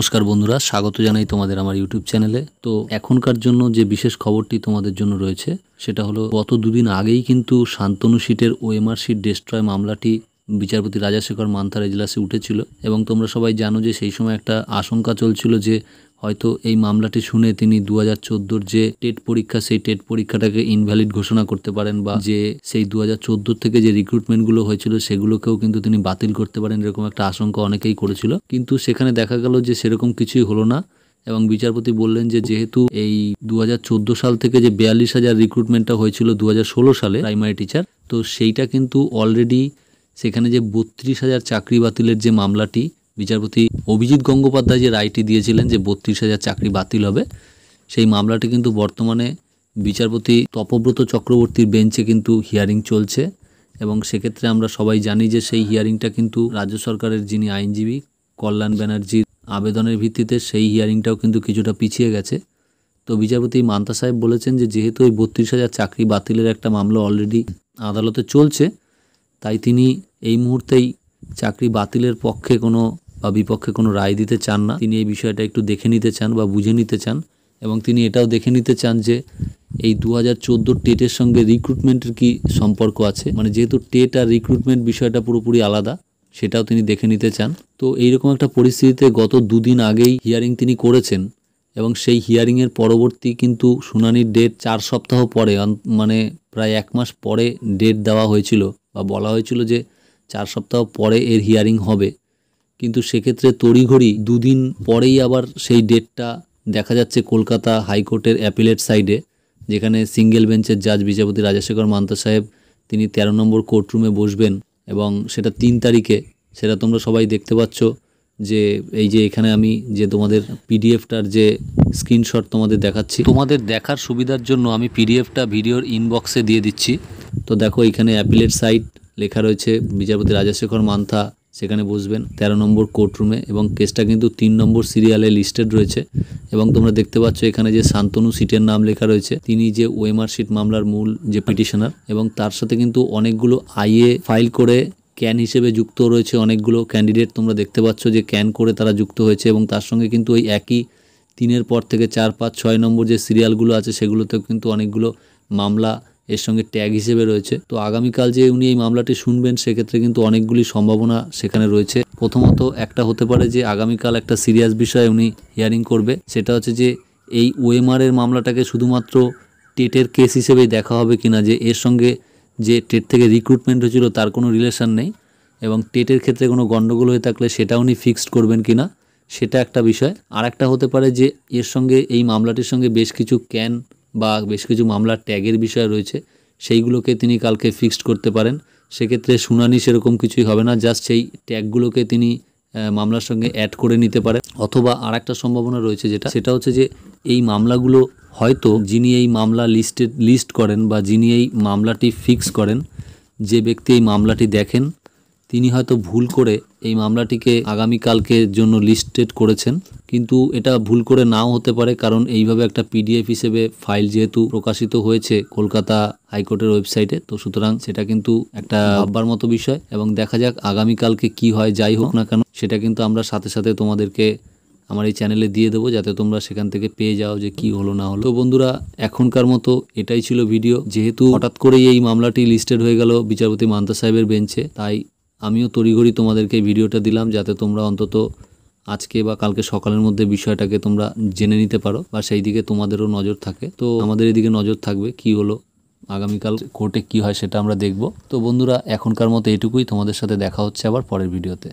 নমস্কার বন্ধুরা, স্বাগত জানাই তোমাদের আমার ইউটিউব চ্যানেলে। তো এখনকার জন্য যে বিশেষ খবরটি তোমাদের জন্য রয়েছে সেটা হলো, গত দুদিন আগেই কিন্তু শান্তনু সিটের ওএমআর সিট ডেস্ট্রয় মামলাটি বিচারপতি রাজাশেখর মান্থার এজলাসে উঠেছিল এবং তোমরা সবাই জানো যে সেই সময় একটা আশঙ্কা চলছিল যে হয়তো এই মামলাটি শুনে তিনি 2014 যে টেট পরীক্ষা সেই টেট পরীক্ষাটাকে ইনভ্যালিড ঘোষণা করতে পারেন, বা যে সেই 2014 থেকে যে রিক্রুটমেন্টগুলো হয়েছিল সেগুলোকেও কিন্তু তিনি বাতিল করতে পারেন, এরকম একটা আশঙ্কা অনেকেই করেছিল। কিন্তু সেখানে দেখা গেল যে সেরকম কিছুই হলো না এবং বিচারপতি বললেন যে যেহেতু এই 2014 সাল থেকে যে 42,000 রিক্রুটমেন্টটা হয়েছিল 2016 সালে প্রাইমারি টিচার, তো সেইটা কিন্তু অলরেডি সেখানে যে 32,000 চাকরি বাতিলের যে মামলাটি বিচারপতি অভিজিৎ গঙ্গোপাধ্যায় যে রায়টি দিয়েছিলেন যে 32,000 চাকরি বাতিল হবে, সেই মামলাটি কিন্তু বর্তমানে বিচারপতি তপব্রত চক্রবর্তীর বেঞ্চে কিন্তু হিয়ারিং চলছে এবং সেক্ষেত্রে আমরা সবাই জানি যে সেই হিয়ারিংটা কিন্তু রাজ্য সরকারের যিনি আইনজীবী কল্যাণ ব্যানার্জির আবেদনের ভিত্তিতে সেই হিয়ারিংটাও কিন্তু কিছুটা পিছিয়ে গেছে। তো বিচারপতি মান্তা সাহেব বলেছেন যে যেহেতু ওই 32,000 চাকরি বাতিলের একটা মামলা অলরেডি আদালতে চলছে, তাই তিনি এই মুহূর্তেই চাকরি বাতিলের পক্ষে কোনো বা বিপক্ষে কোনো রায় দিতে চান না। তিনি এই বিষয়টা একটু দেখে নিতে চান বা বুঝে নিতে চান এবং তিনি এটাও দেখে নিতে চান যে এই 2014 টেটের সঙ্গে রিক্রুটমেন্টের কি সম্পর্ক আছে, মানে যেহেতু টেট আর রিক্রুটমেন্ট বিষয়টা পুরোপুরি আলাদা, সেটাও তিনি দেখে নিতে চান। তো এইরকম একটা পরিস্থিতিতে গত দুদিন আগেই হিয়ারিং তিনি করেছেন এবং সেই হিয়ারিংয়ের পরবর্তী কিন্তু শুনানির ডেট 4 সপ্তাহ পরে, মানে প্রায় 1 মাস পরে ডেট দেওয়া হয়েছিল বা বলা হয়েছিল যে 4 সপ্তাহ পরে এর হিয়ারিং হবে। কিন্তু সেক্ষেত্রে তড়িঘড়ি দুদিন পরেই আবার সেই ডেটটা দেখা যাচ্ছে কলকাতা হাইকোর্টের অ্যাপিলেট সাইডে, যেখানে সিঙ্গেল বেঞ্চের জাজ বিচারপতি রাজাশেখর মান্তা সাহেব তিনি 13 নম্বর কোর্টরুমে বসবেন এবং সেটা 3 তারিখে। সেটা তোমরা সবাই দেখতে পাচ্ছ যে এই যে এখানে আমি যে তোমাদের পিডিএফটার যে স্ক্রিনশট তোমাদের দেখাচ্ছি, তোমাদের দেখার সুবিধার জন্য আমি পিডিএফটা ভিডিওর ইনবক্সে দিয়ে দিচ্ছি। তো দেখো এখানে অ্যাপিলেট সাইড লেখা রয়েছে, বিচারপতি রাজাশেখর মান্থা সেখানে বসবেন 13 নম্বর কোর্টরুমে এবং কেসটা কিন্তু 3 নম্বর সিরিয়ালে লিস্টেড রয়েছে এবং তোমরা দেখতে পাচ্ছ এখানে যে শান্তনু সিটের নাম লেখা রয়েছে, তিনি যে ওএমআর সিট মামলার মূল যে পিটিশনার এবং তার সাথে কিন্তু অনেকগুলো আইএ ফাইল করে ক্যান হিসেবে যুক্ত রয়েছে অনেকগুলো ক্যান্ডিডেট। তোমরা দেখতে পাচ্ছ যে ক্যান করে তারা যুক্ত হয়েছে এবং তার সঙ্গে কিন্তু ওই একই 3-এর পর থেকে 4, 5, 6 নম্বর যে সিরিয়ালগুলো আছে সেগুলোতেও কিন্তু অনেকগুলো মামলা এর সঙ্গে ট্যাগ হিসেবে রয়েছে। তো আগামীকাল যে উনি এই মামলাটি শুনবেন সেক্ষেত্রে কিন্তু অনেকগুলি সম্ভাবনা সেখানে রয়েছে। প্রথমত একটা হতে পারে যে আগামীকাল একটা সিরিয়াস বিষয়ে উনি হিয়ারিং করবে, সেটা হচ্ছে যে এই ওএমআর এর মামলাটাকে শুধুমাত্র টেটের কেস হিসেবেই দেখা হবে কিনা, যে এর সঙ্গে যে টেট থেকে রিক্রুটমেন্ট হয়েছিল তার কোনো রিলেশন নেই এবং টেটের ক্ষেত্রে কোনো গণ্ডগোল হয়ে থাকলে সেটা উনি ফিক্সড করবেন কিনা, সেটা একটা বিষয়। আর একটা হতে পারে যে এর সঙ্গে এই মামলাটির সঙ্গে বেশ কিছু ক্যান বা বেশ কিছু মামলার ট্যাগের বিষয় রয়েছে, সেইগুলোকে তিনি কালকে ফিক্সড করতে পারেন। সেক্ষেত্রে শুনানি সেরকম কিছুই হবে না, জাস্ট সেই ট্যাগগুলোকে তিনি মামলার সঙ্গে অ্যাড করে নিতে পারে। অথবা আর একটা সম্ভাবনা রয়েছে সেটা হচ্ছে যে এই মামলাগুলো হয়তো যিনি এই মামলা লিস্ট করেন বা যিনি এই মামলাটি ফিক্স করেন, যে ব্যক্তি এই মামলাটি দেখেন তিনি হয়তো ভুল করে এই মামলাটিকে আগামীকালকের জন্য লিস্টেড করেছেন, কিন্তু এটা ভুল করে নাও হতে পারে, কারণ এইভাবে একটা পিডিএফ হিসেবে ফাইল যেহেতু প্রকাশিত হয়েছে কলকাতা হাইকোর্টের ওয়েবসাইটে, তো সুতরাং সেটা কিন্তু একটা ভাববার মতো বিষয় এবং দেখা যাক আগামীকালকে কি হয়। যাই হোক না কেন সেটা কিন্তু আমরা সাথে সাথে তোমাদেরকে আমার এই চ্যানেলে দিয়ে দেবো, যাতে তোমরা সেখান থেকে পেয়ে যাও যে কি হলো না হলো। তো বন্ধুরা, এখনকার মতো এটাই ছিল ভিডিও। যেহেতু হঠাৎ করেই এই মামলাটি লিস্টেড হয়ে গেল বিচারপতি মান্তা সাহেবের বেঞ্চে, তাই আমিও তড়িঘড়ি তোমাদেরকে ভিডিওটা দিলাম যাতে তোমরা অন্তত আজকে বা কালকে সকালের মধ্যে বিষয়টাকে তোমরা জেনে নিতে পারো বা সেই দিকে তোমাদেরও নজর থাকে। তো আমাদের এদিকে নজর থাকবে কি হলো আগামীকাল কোর্টে কি হয় সেটা আমরা দেখব। তো বন্ধুরা, এখনকার মতো এটুকুই। তোমাদের সাথে দেখা হচ্ছে আবার পরের ভিডিওতে।